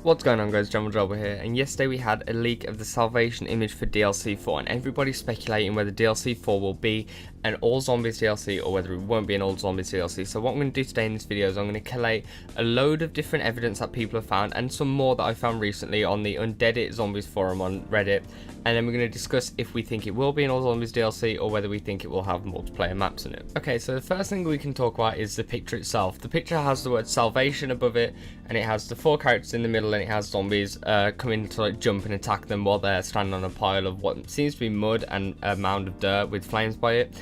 What's going on, guys? GeneralGerbil here, and yesterday we had a leak of the Salvation image for DLC 4, and everybody's speculating whether DLC 4 will be an all zombies DLC or whether it won't be an all zombies DLC. So what I'm going to do today in this video is I'm going to collate a load of different evidence that people have found and some more that I found recently on the Undead Zombies forum on Reddit, and then we're going to discuss if we think it will be an all zombies DLC or whether we think it will have multiplayer maps in it. Okay, so the first thing we can talk about is the picture itself. The picture has the word Salvation above it, and it has the 4 characters in the middle, and it has zombies coming to like jump and attack them while they're standing on a pile of what seems to be mud and a mound of dirt with flames by it.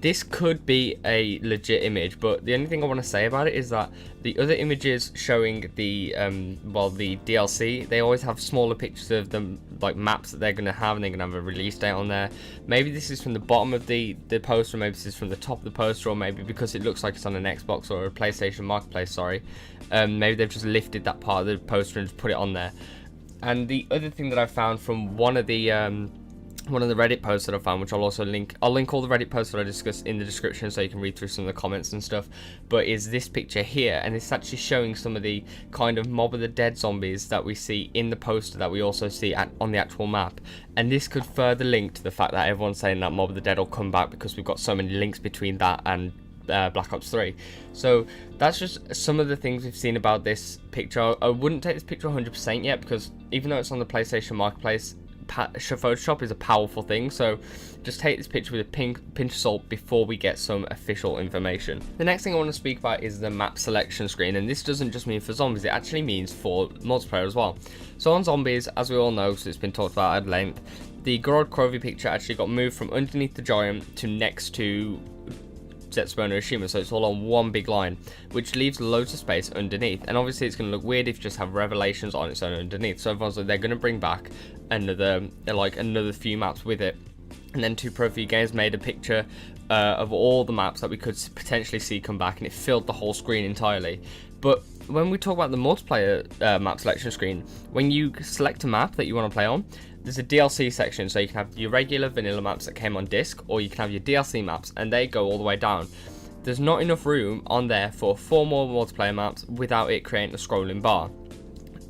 This could be a legit image, but the only thing I want to say about it is that the other images showing the the DLC, they always have smaller pictures of them, like maps that they're going to have, and they're going to have a release date on there. Maybe this is from the bottom of the poster, maybe this is from the top of the poster, or maybe because it looks like it's on an Xbox or a PlayStation Marketplace, maybe they've just lifted that part of the poster and just put it on there. And the other thing that I found from one of the Reddit posts that I found, which I'll also link all the Reddit posts that I discussed in the description so you can read through some of the comments and stuff, but is this picture here, and it's actually showing some of the kind of Mob of the Dead zombies that we see in the poster that we also see on the actual map. And this could further link to the fact that everyone's saying that Mob of the Dead will come back because we've got so many links between that and Black Ops 3. So that's just some of the things we've seen about this picture. I wouldn't take this picture 100% yet, because even though it's on the PlayStation Marketplace, Photoshop is a powerful thing, so just take this picture with a pinch of salt before we get some official information. The next thing I want to speak about is the map selection screen, and this doesn't just mean for zombies, it actually means for multiplayer as well. So on zombies, as we all know, so it's been talked about at length, the Gorod Krovi picture actually got moved from underneath the giant to next to Zetsubo no Hiroshima, so it's all on one big line, which leaves loads of space underneath. And obviously it's going to look weird if you just have Revelations on its own underneath, so everyone's like, they're going to bring back another few maps with it. And then 2Pro Games made a picture of all the maps that we could potentially see come back, and it filled the whole screen entirely. But when we talk about the multiplayer map selection screen, when you select a map that you want to play on, there's a DLC section, so you can have your regular vanilla maps that came on disc, or you can have your DLC maps, and they go all the way down. There's not enough room on there for 4 more multiplayer maps without it creating a scrolling bar.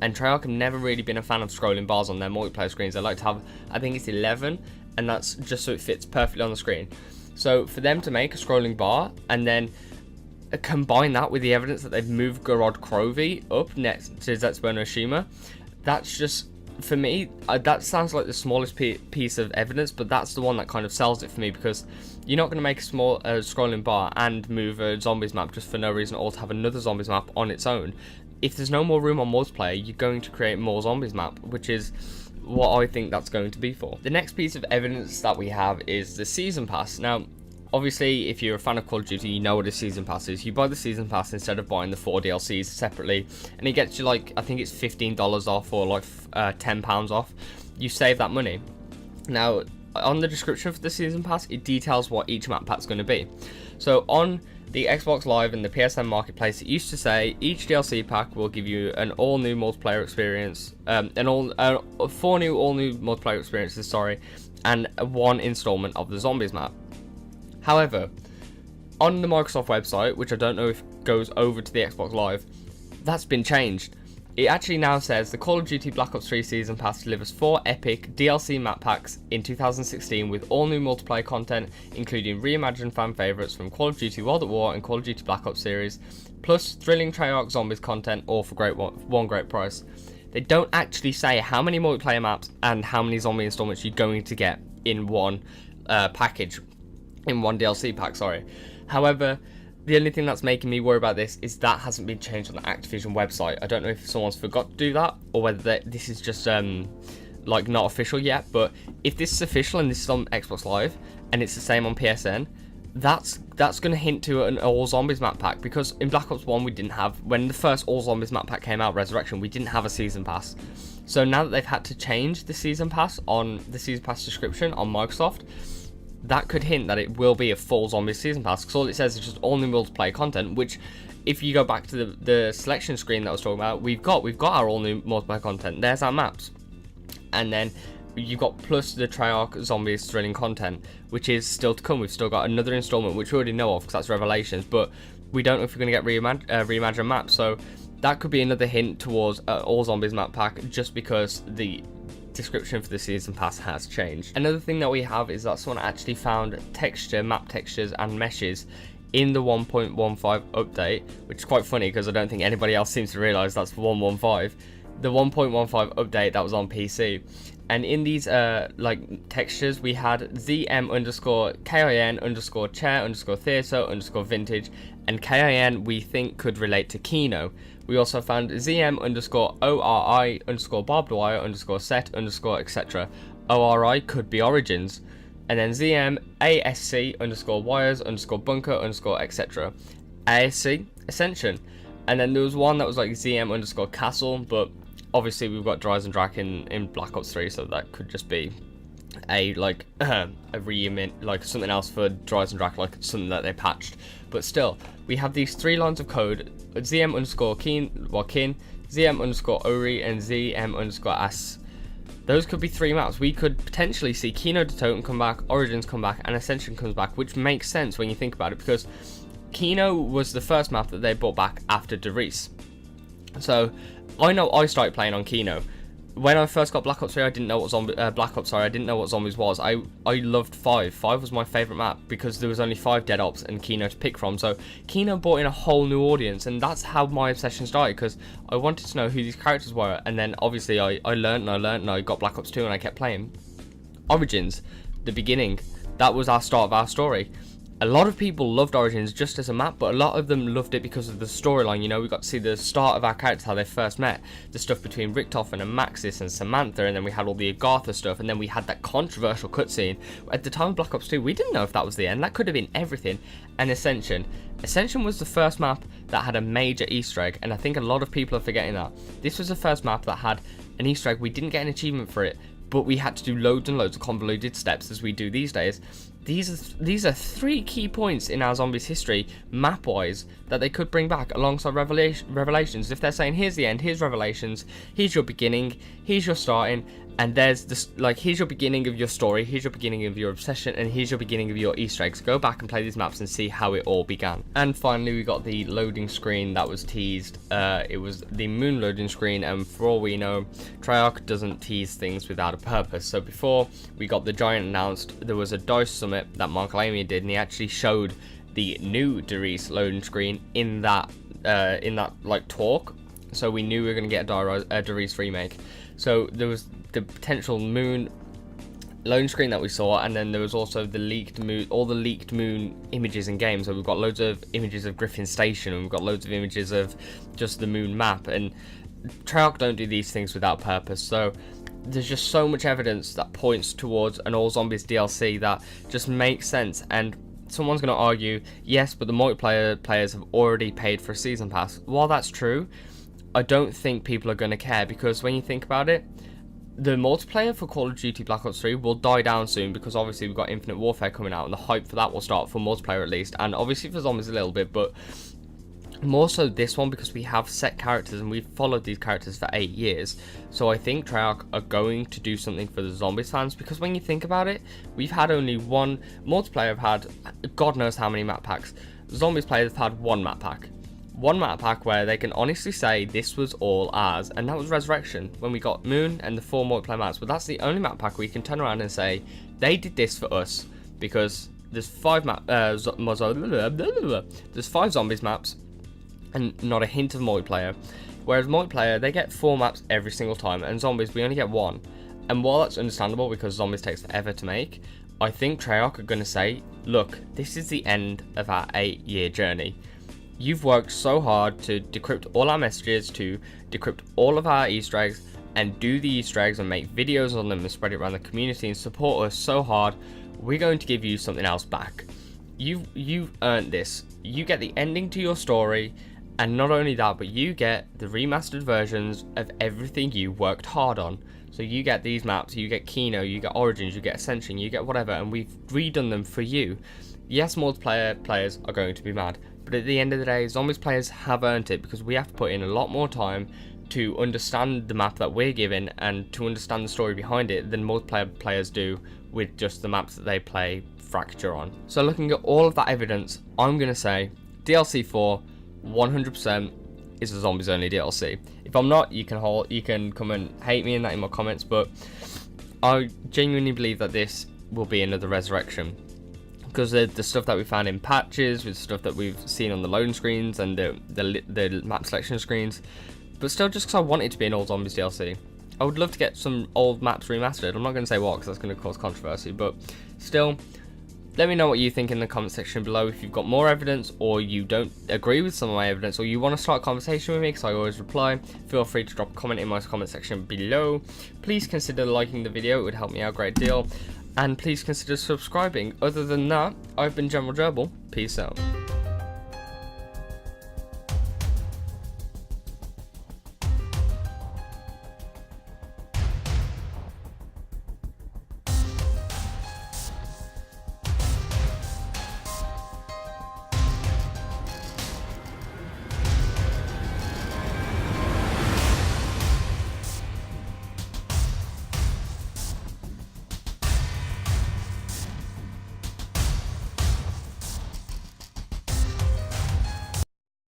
And Treyarch have never really been a fan of scrolling bars on their multiplayer screens. They like to have, I think it's 11, and that's just so it fits perfectly on the screen. So for them to make a scrolling bar and then combine that with the evidence that they've moved Gorod Krovi up next to Zetsubo no Hiroshima, that's just, for me, that sounds like the smallest piece of evidence, but that's the one that kind of sells it for me, because you're not going to make a small scrolling bar and move a zombies map just for no reason, or to have another zombies map on its own. If there's no more room on multiplayer, you're going to create more zombies map, which is what I think that's going to be for. The next piece of evidence that we have is the Season Pass. Now, obviously, if you're a fan of Call of Duty, you know what a Season Pass is. You buy the Season Pass instead of buying the 4 DLCs separately, and it gets you, like, I think it's $15 off, or like £10 off. You save that money. Now, on the description for the Season Pass, it details what each map pack's going to be. So on the Xbox Live and the PSN Marketplace, it used to say each DLC pack will give you an all-new multiplayer experience, 4 new all-new multiplayer experiences, and 1 installment of the Zombies map. However, on the Microsoft website, which I don't know if goes over to the Xbox Live, that's been changed. It actually now says the Call of Duty Black Ops 3 Season Pass delivers 4 epic DLC map packs in 2016 with all new multiplayer content, including reimagined fan favourites from Call of Duty World at War and Call of Duty Black Ops series, plus thrilling Treyarch Zombies content, all for one great price. They don't actually say how many multiplayer maps and how many zombie installments you're going to get in one package. In one DLC pack, However, the only thing that's making me worry about this is that hasn't been changed on the Activision website. I don't know if someone's forgot to do that, or whether this is just like not official yet. But if this is official and this is on Xbox Live and it's the same on PSN, that's going to hint to an all zombies map pack, because in Black Ops 1 we didn't have, when the first all zombies map pack came out, Resurrection, we didn't have a Season Pass. So now that they've had to change the Season Pass on the Season Pass description on Microsoft, that could hint that it will be a full Zombies Season Pass, because all it says is just all new multiplayer content, which, if you go back to the selection screen that I was talking about, we've got our all new multiplayer content. There's our maps. And then you've got plus the Treyarch Zombies thrilling content, which is still to come. We've still got another installment, which we already know of, because that's Revelations, but we don't know if we're going to get reimagined maps. So that could be another hint towards All Zombies map pack, just because the description for the season pass has changed. Another thing that we have is that someone actually found map textures and meshes in the 1.15 update, which is quite funny because I don't think anybody else seems to realize that's 1.15. The 1.15 update that was on PC, and in these like textures we had ZM underscore KIN underscore chair underscore theatre underscore vintage, and KIN we think could relate to Kino. We also found ZM underscore ORI underscore barbed wire underscore set underscore etc. ORI could be Origins. And then ZM ASC underscore wires underscore bunker underscore etc. ASC Ascension. And then there was one that was like ZM underscore castle, but obviously we've got Dries and Drac in Black Ops 3, so that could just be a like a reimage, like something else for Dries and Drac, like something that they patched. But still, we have these 3 lines of code: ZM underscore kin, ZM underscore Ori, and ZM underscore as. Those could be 3 maps. We could potentially see Kino de Totem come back, Origins come back, and Ascension comes back, which makes sense when you think about it, because Kino was the first map that they brought back after Derice. So I know I started playing on Kino. When I first got Black Ops 3, I didn't know what I didn't know what Zombies was. I loved 5. 5 was my favourite map because there was only 5 Dead Ops and Kino to pick from. So Kino brought in a whole new audience, and that's how my obsession started, because I wanted to know who these characters were. And then obviously I learned and I got Black Ops 2 and I kept playing. Origins, the beginning, that was our start of our story. A lot of people loved Origins just as a map, but a lot of them loved it because of the storyline. You know, we got to see the start of our characters, how they first met, the stuff between Richtofen and Maxis and Samantha, and then we had all the Agartha stuff, and then we had that controversial cutscene. At the time of Black Ops 2, we didn't know if that was the end. That could have been everything. And Ascension. Ascension was the first map that had a major Easter egg, and I think a lot of people are forgetting that. This was the first map that had an Easter egg. We didn't get an achievement for it, but we had to do loads and loads of convoluted steps as we do these days. These are 3 key points in our Zombies history, map-wise, that they could bring back alongside Revelations. If they're saying, here's the end, here's Revelations, here's your beginning, here's your starting, and there's this, like, here's your beginning of your story, here's your beginning of your obsession, and here's your beginning of your Easter eggs. Go back and play these maps and see how it all began. And finally, we got the loading screen that was teased. It was the moon loading screen, and for all we know, Treyarch doesn't tease things without a purpose. So before we got the Giant announced, there was a DICE summit that Mark Lamy did, and he actually showed the new Derice loading screen in that like talk. So we knew we were going to get a Derice remake. So there was the potential moon loading screen that we saw, and then there was also the leaked moon, all the leaked moon images in game. So we've got loads of images of Griffin Station, and we've got loads of images of just the moon map. And Treyarch don't do these things without purpose. So there's just so much evidence that points towards an All Zombies DLC that just makes sense. And someone's going to argue, yes, but the multiplayer players have already paid for a season pass. While that's true, I don't think people are going to care, because when you think about it, the multiplayer for Call of Duty Black Ops 3 will die down soon, because obviously we've got Infinite Warfare coming out, and the hype for that will start for multiplayer at least, and obviously for Zombies a little bit, but more so this one because we have set characters and we've followed these characters for 8 years. So I think Treyarch are going to do something for the Zombies fans, because when you think about it, we've had only one multiplayer, have had God knows how many map packs. Zombies players have had one map pack. One map pack where they can honestly say this was all ours, and that was Resurrection, when we got Moon and the 4 multiplayer maps. But that's the only map pack where you can turn around and say they did this for us, because there's 5 there's 5 Zombies maps and not a hint of multiplayer. Whereas multiplayer, they get 4 maps every single time, and Zombies, we only get 1. And while that's understandable because Zombies takes forever to make, I think Treyarch are going to say, look, this is the end of our 8-year journey. You've worked so hard to decrypt all our messages, to decrypt all of our Easter eggs, and do the Easter eggs and make videos on them and spread it around the community and support us so hard. We're going to give you something else back. You've earned this. You get the ending to your story, and not only that, but you get the remastered versions of everything you worked hard on. So you get these maps, you get Kino, you get Origins, you get Ascension, you get whatever, and we've redone them for you. Yes, multiplayer players are going to be mad, but at the end of the day, Zombies players have earned it, because we have to put in a lot more time to understand the map that we're given and to understand the story behind it than multiplayer players do with just the maps that they play Fracture on. So looking at all of that evidence, I'm going to say DLC 4, 100%, is a zombies only DLC. If I'm not, you can come and hate me in that in my comments, but I genuinely believe that this will be another resurrection, because the stuff that we found in patches, with stuff that we've seen on the loading screens and the map selection screens. But still, just because I want it to be an old zombies DLC, I would love to get some old maps remastered. I'm not going to say what, because that's going to cause controversy, but still, let me know what you think in the comment section below. If you've got more evidence, or you don't agree with some of my evidence, or you want to start a conversation with me, because I always reply, feel free to drop a comment in my comment section below. Please consider liking the video, it would help me out a great deal. And please consider subscribing. Other than that, I've been GeneralGerbil. Peace out.